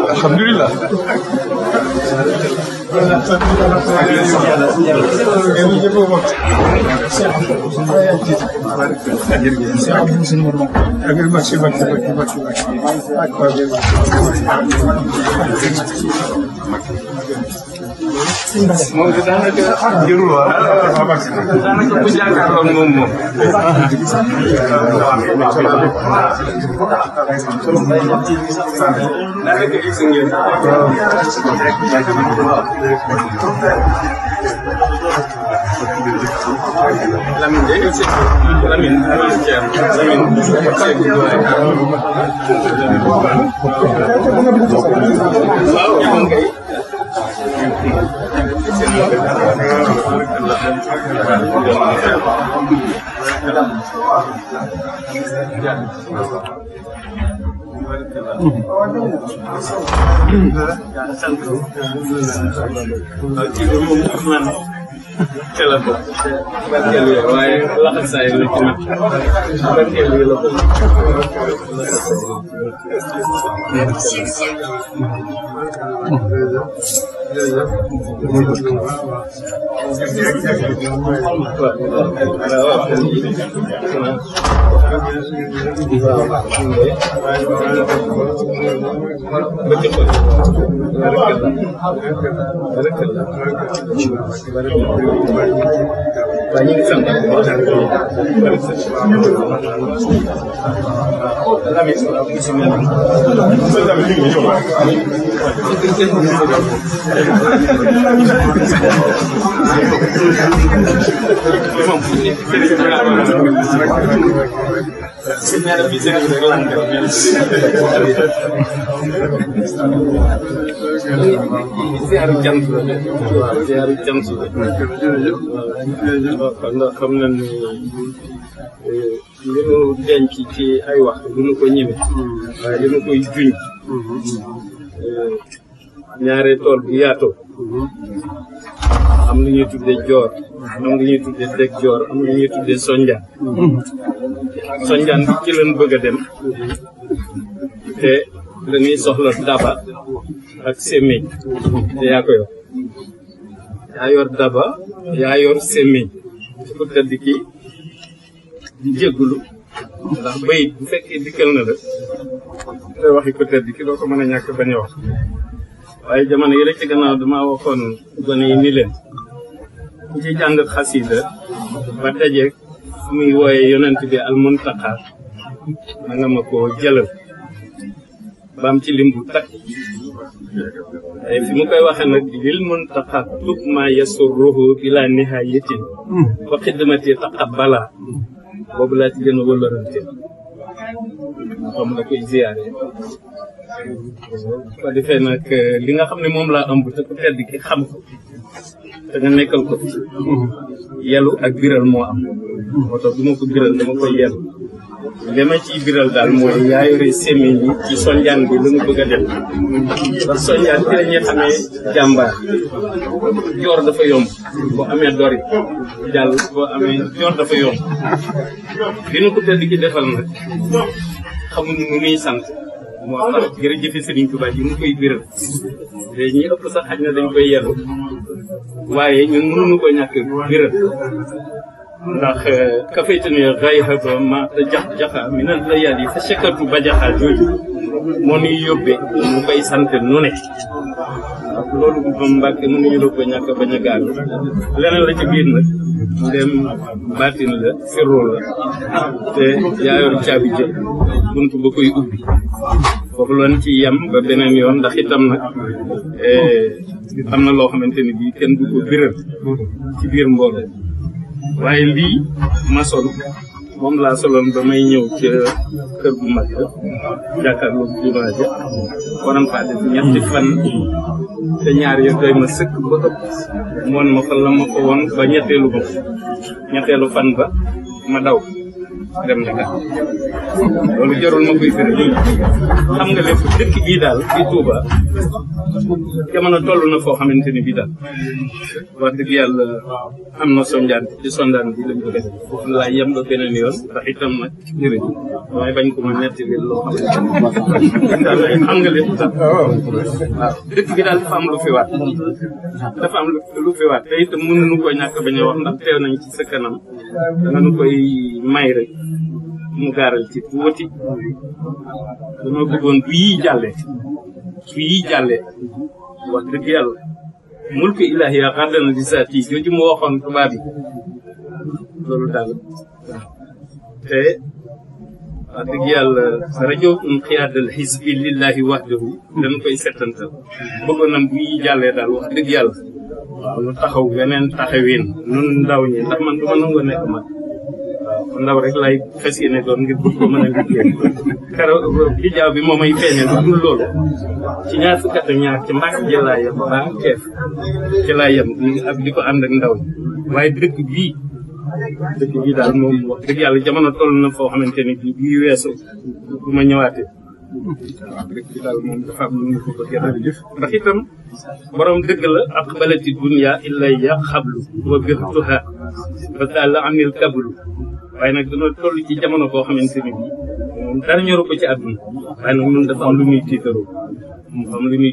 Alhamdulillah. moom daanaka jërul waa daanaka bu jàkkaarloo moom moom daanaka gis ngeen Lamine de Lamine xam nañ li ñu denc ci ay wax du ñu ko ñeme waaye li ñu koy juñ ñaare tool bu yaatoo am lu ñuy tuddee joor am lu ñuy tuddee deg joor am lu ñuy tuddee sonjaan sonjaan bi ci lañ bëgg a dem te dañuy soxla daba ak semeñ te yaa ko yor yaa yor daba yaa yor semeñ ci ko tëdd ki di jéggulu ndax bayit bu fekkee dikkal na la te waxi ko tëdd ki doo ko mën a ñàkk bañ a wax waaye jamono yi rek ci gannaaw dama waxoon gone yi ni leen ku ci jàng xasida ba dajeeg fu muy wooyee yonent bi al muntaqa na nga ma ko jëlal baam ci lim bu takk ay fi mu koy waxee nag lil muntaqa tub ma yasurruhu bila nihayatin wa xidmati taqabbala boobu laa ci gën a wëlërante xam la koy ziyaare ko defee nag li nga xam ne moom laa ëmb te ku tedd ki xam ko te nga nekkal ko yelu ak biral moo am moo tax du ma ko biral dama koy yelu li ma ciy biral daal mooy yaa yore semeñ yi ci sonjaan bi lu mu bëgg a def ndax sonjaan bi la ñuy xamee jàmbaar joor dafa yomb boo amee dori jàll boo amee joor dafa yomb bi nu ko tedd ki defal nag xamuñu nu muy sant moo tax jërëjëf Sëriñ Tuubaa yi mu koy biral te ñi ëpp sax xaj na dañ koy yelu waaye ñun mënuñu ko ñàkk biral ndax kafaytani gayhaba ma te jax-jaxa mi nan la yàlla yi fa sekkatu ba jaxaa jooju moo nuy yóbbee mu koy sant nu ne ndax loolu moom Mbàkke mënuñu la ko ñàkk bañ a gaal leneen la ci biir nag ndem baatin la sirru la te yaa yor caabi jë bunt ba koy ubbi foofu loon ci yem ba beneen yoon ndax itam nag am na loo xamante ni bii kenn du ko biral ci biir mbooloo waaye lii maçon moom laa soloon ba may ñëw ca kër bu mag jàkkaarloo jumaa ja waram faa def ñetti fan te ñaar yo doy ma sëkk ba ëpp moon ma fa la ma ko woon ba ñetteelu fan ba ma daw dem Dakar loolu jarul ma koy firi xam nga lépp dëkk bii daal di Touba jamono toll na foo xamante ni bii daal wax dëgg yàlla am na sondaan ci sondaan bi lañ ko def foofu laa yem ba beneen yoon ndax itam nag jërëjëf damay bañ ko ma netti bi loo xamante ni daal xam nga lépp daal waaw dëkk bi daal dafa am lu fi waat dafa am lu fi waat te itam mënuñu ko ñàkk bañ a wax ndax teew nañ ci sa kanam danga nu koy may rek mu gaaral ci tuuti dama bëggoon bu yii jàllee wax dëgg yàlla mulku ilahi xaddana di saati jooju mu waxoon tubaab yi loolu daal te wax dëgg yàlla rajo xiyaadal xisbi lillahi wahdahu dañ koy settantal bëggoon nam bu yii jàllee daal wax dëgg yàlla waaw nu taxaw beneen taxawin nun ndaw ñi ndax man du ma nangoo nekk man ndaw rek lay fas yéene doon ngir bëgg ko mën a liggéey keroog bijaaw bi moom ay feeñal bu dul loolu ci ñaar fukk ak ñaar ci mbàkk ji laa yem baa keef ci laa yem ak di ko ànd ak ndaw ñi waaye dëkk bii daal moom wax dëgg yàlla jamono toll na foo xamante ni bii weesu bu ma ñëwaatee waaw dëkk bi daal moom dafa am lu ñu ko bëgg ndax itam borom dëgg la aqbalati dunya ilayya xablu wa birtuha fa taala amil kablu waaye nag dana toll ci jamono boo xamante ni bii moom dara ñoru ko ci àdduna waaye nag ñun dafa am lu muy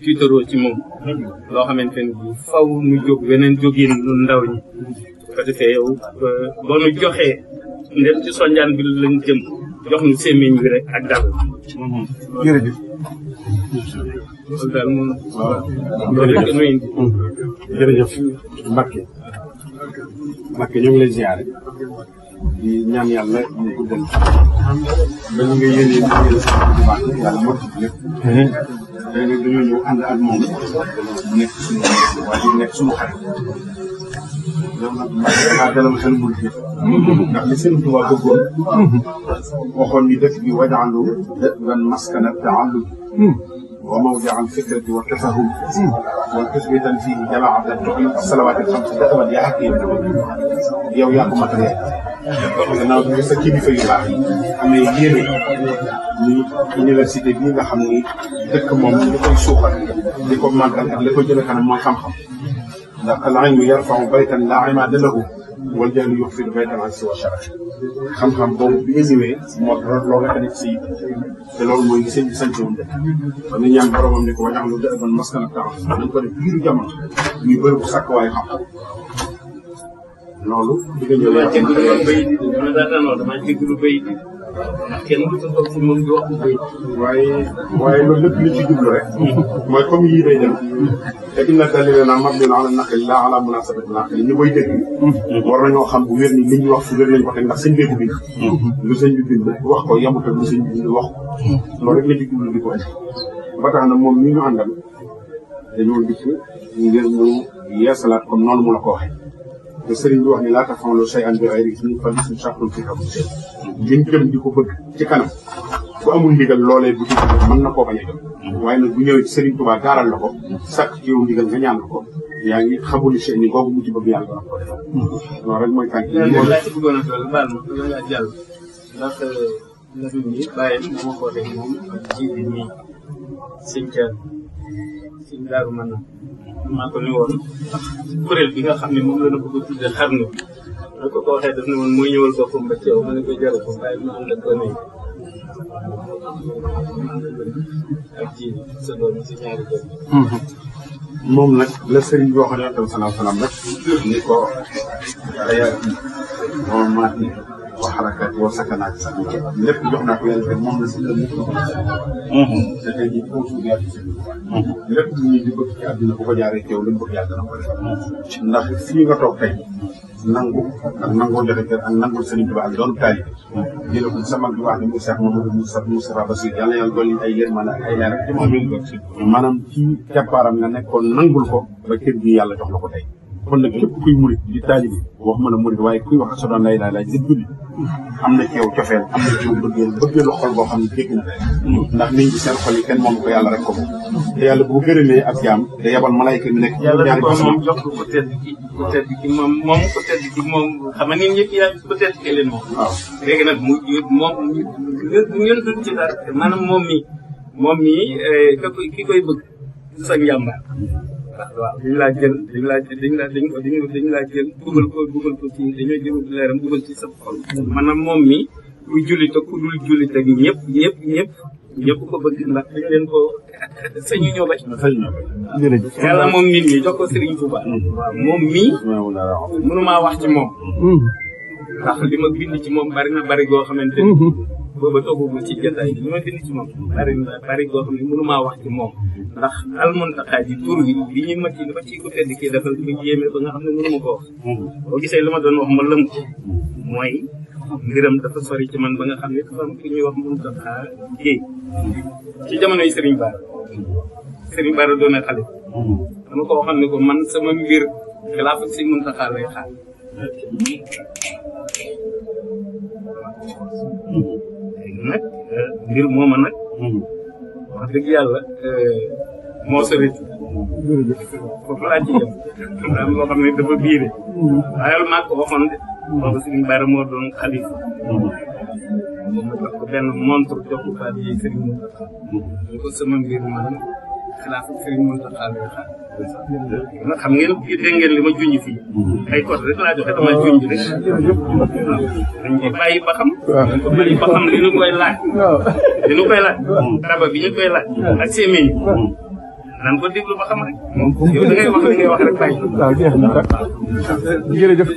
tiitaroo ci moom loo xamante ni bii faw nu jóg weneen jógin ñun ndaw ñi ko defee yow boo nu joxee ndem ci sonjaan bi lañ jëm jox nu sémmiñ bi rek ak dal jërëjëf loolu daal moom loolu rek nuy indi jërëjëf Mbacke ñoo ngi lay ziare di ñaan yàlla ñu guddal ba ñu nga yéene liggéeyal sa bu baax yàlla mot ci lépp léegi nag dañoo ñëw ànd ak moom nekk suñu waaye nekk suñu xarit ñoom nag maa dalal xel bul fi ndax li seen Tuubaa bëggoon waxoon ni dëkk bi wajaalu dëkkan maskana taallum wa mawdia alfikrati wa tafahum wa tasbitan fihi jamaatan tuqim salawaat alxams dëkkamat yaa xakim yow yaa ko matériel gannaaw bi sa kilifa yu baax yi amee yéene ni université bii nga xam ni dëkk moom li koy suuxal li ko màggal ak li ko jëme kanam mooy xam-xam ndax al ilmu yarfau baytan laa imaada lahu wal jahlu yuxfidu baytan an siwa sharaf xam-xam boobu bi nga ñëwee moo loolu rek a nekk si te loolu mooy li sëñ bi sant woon dëkk kon ni ñaan boromam ni ko wajaxlu dëban maskana taam nañ ko def biiru jamono ñuy bëri bu sàkk waaye xam loolu di nga ñëw damaa jégalu bay di ndax kenn du toog si moom di wax bu bay waaye loolu lépp li ci jublu rek mooy comme yii day dem te inna dalilana mabniun ala naqli la ala munasabati naqli ñu koy dégg war nañoo xam bu wér ni li ñuy wax fu wér lañ ko teg ndax sëñ bi bind lu sëñ bi bind wax ko yamut ak lu sëñ bi bind wax ko loolu rek la ci jublu di ko indi ba tax na moom ñu àndal dañoo dikk ngir ñu yeesalaat comme noonu mu la ko waxee te sëriñ bi wax ni laa taxawaloo say an bi ay rig ñu fa gisuñ saxtul fi xam liñ jëm di ko bëgg ci kanam bu amul ndigal loolee bu dugg mën na koo bañ a jëm waaye nag bu ñëwee ci sëriñ Tuubaa gaaral la ko sàkk ci yow ndigal nga ñaan la ko yaa ngi xamul seen ni googu mu ci bëgg yàlla dana ko def loolu rek mooy tànk moom laa ci bëggoon a dool baal ma loolu laa jàll ndax nafi mi bàyyam moo ko def moom ak ji bi nii sëñ Thiel sëñ Daaru Manaan maa ko ni woon kuréel bi nga xam ne moom la na bëgg a tudde xarnu ma ko waxee daf ne woon mooy ñëwal boppam ba teew ma ne ko jaru ko waaye ma ànd ak gone yi ak ji sa doom si ñaari doom moom nag la sëriñ bi waxoon yonent bi sallallahu alayhi wa sallam rek ni ko ayaati wa maati wa xarakaati wa sakanaati sax lépp jox naa ko yàlla te moom la si la nit ko te tey jii foofu suuf yàlla si lépp lu ñuy di bëgg ci àdduna bu ko jaaree teew lu mu bëgg yàlla dana ko def ndax fii nga toog tey nangu ak nangoo joxe kër ak nangul sëriñ Tuubaa ak doon taalibe jële ko sa mag bi wax ni mu Cheikh Mamadou Moustapha Bassir yàlla yàlla dolli ay yërmande ak ay leer ak ci moom maanaam ci keppaaram nga nekkoon nangul ko ba kër gi yàlla jox la ko tey kon nag képp kuy murit di taalibe wax mën a murit waaye kuy wax ak sa doon lay laaj di julli am na ci yow cofeel am na ci yow bëggeelu xol boo xam ne jégg na ndax nit ñi seen xol yi kenn moom ko yàlla rek ko moom te yàlla bu gërëmee ab jaam da yabal malayka mi nekk yàlla ñaari ko bés moom jox ko tedd ki moom ko tedd ki moom xam nga nit ñëpp yaa ko tedd ki leen moom waaw léegi nag moom ñun duñ ci dara maanaam moom mii ki koy bëgg sa njàmbaar waaw dañ laa jël dañ laa jël dugal ko ci dañoo jël leeram dugal ci sa xol maanaam moom mi ku jullit ak ku dul jullit ak ñëpp ko bëgg ndax dañ leen ko sañu ñoo ba yàlla moom nit ñi jox ko Serigne Touba waaw moom mii mënumaa wax ci moom ndax li ma bind ci moom bari na bari goo xamante ni booba tooguma ci jotaay li ma bind ci moom bari goo xam ne mënumaa wax ci moom ndax almuntaqa ji tur bi li ñu ma ci ko tedd kii dafa lu yéeme ba nga xam ne mënuma ko wax boo gisee li ma doon wax ma lëm ko mooy mbiram dafa sori ci man ba nga xam ne dafa am ku ñuy wax Muntaqa Géey ci jamonoy Serigne Bara doon xale dama ko xam ne ko man sama mbir xilaafa si Muntaqa lay xaar nag mbir mooma nag wax dëgg yàlla moo sori foofu laa ci yem daal loo xam ne dafa biire waaye maa ko waxoon de boobu Serigne Bara moo doon xalifa ma jox ko benn montre jox ko faat yi Serigne Mountakha ñu ko sama mbir man xilaafa Serigne Mountakha lay xaar nag xam ngeen dégg ngeen li ma junj fii ay code rek laa joxe dama junj rek dañ ko bàyyi ba xam dañ ko bàyyi ba xam li ñu koy laaj raba bi ñu koy laaj ak semeñ nan ko déglu ba xam rek yow da ngay wax li ngay wax rek bàyyi waaw jeex na jërëjëf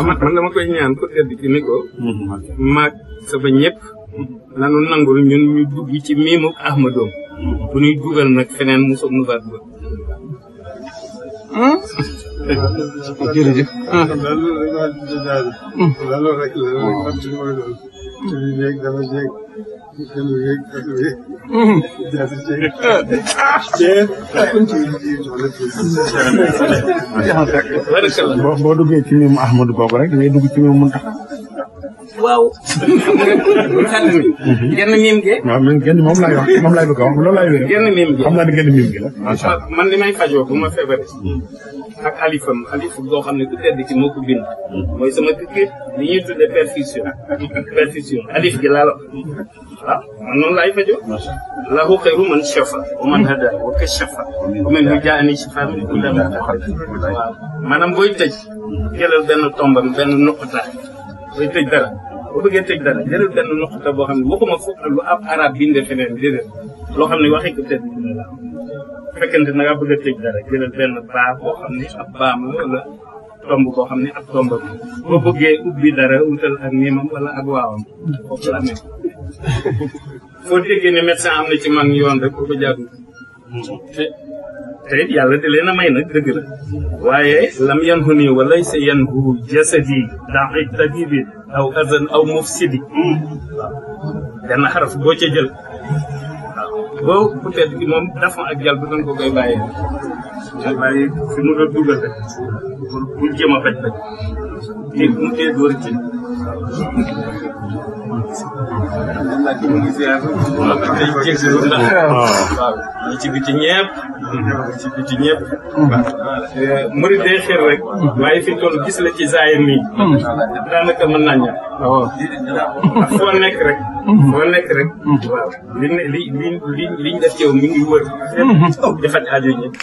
man dama koy ñaan ko tedd ci ni ko maag sa ba ñëpp nanu nangul ñun ñu dugg ci miimu Ahmadoom bu ñuy dugal nag feneen mu soog nu baat ba jërëjëf boo duggee ci miimu Ahmadou boobu rek da ngay dugg ci miimu Muntaxa waaw xel mi genn miim ge waaw man genn moom laay wax moom laay bëgg a wax loolu laay wér genn miim ge xam naa ne genn miim gi la man li may fajoo bu ma feebaree ak alif boo xam ne ku tedd ci moo ko bind mooy sama piqûre li ñuy tuddee perfusion alif gi laa la waaw man noonu laay fajoo lahu xayru man shafa wa man hada wa kashafa wa man jaani shifa min kulli waaw maanaam booy tëj jëlal benn tombam benn nuqta booy tëj dara boo bëggee tëj dara jëlal benn nuqta boo xam ne waxuma foofu lu ab arab binde feneen déedéet loo xam ne waxi ko tedd la fekkente na nga bëgg a tëj dara jëlal benn baa boo xam ne ab baam la wala tomb boo xam ne ab tomb la boo bëggee ubbi dara wutal ak niimam wala ak waawam foofu la amee foo déggee ne médecin am na ci man yoon rek ko jaadu te it yàlla di leen a may nag dëgg la waaye lam yanhu nii wa laysa yanhu jasadi da'i tabibi aw azan aw mufsidi waaw benn xaraf boo ca jël waaw boo peut-être que moom dafa ak jàll bi dañ ko koy bàyyee bàyyi fi mu doon dugal rek pour jéem a faj te mu tee door ci waaw ñi ci biti ñëpp murid day xir rek waaye fi toll gis la ci zaayir nii daanaka mën naa ñàkk foo nekk rek waaw liñ def ci yow mi ngi wër di faj aajo ñëpp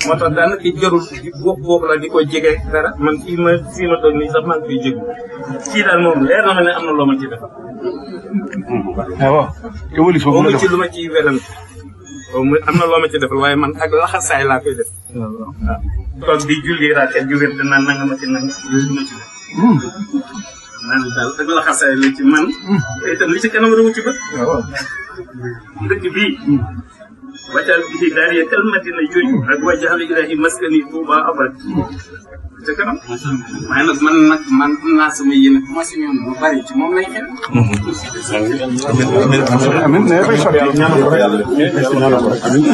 moo tax daanaka jarul boobu la di ko jege dara man fii ma toog nii sax maa ngi koy jég kii daal moom leer na ma ne am na loo ma ci defal waaw boobu ci lu ma ciy werante am na loo ma ci defal waaye man ak laxasaay laa koy def waaw toog di julli raaket ju wér naan nanga ma ci nanga yooyu ma ci def naan daal ak laxasaay la ci man te itam li ci kanam rewu ci bët dëkk bii waccal bi daal ye tel madina yooyu ak wajaxal ilahi maskani tuuba abad ca kanam waaye nag man am naa sama yéene ku ma si ñoon lu bari ci moom lay xel amiin ne fay sotti ñaanal ko yàlla ñaanal ko amiin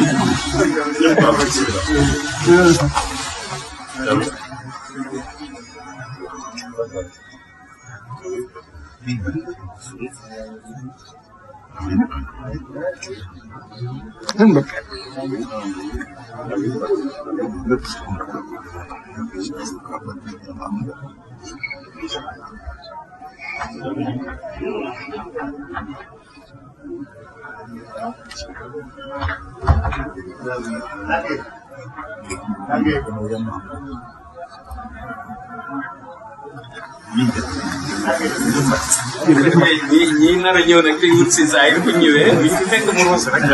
ñi nar a ñëw nag te wut si saa yi bu ñëwee bu ñu fekk mu ruus rek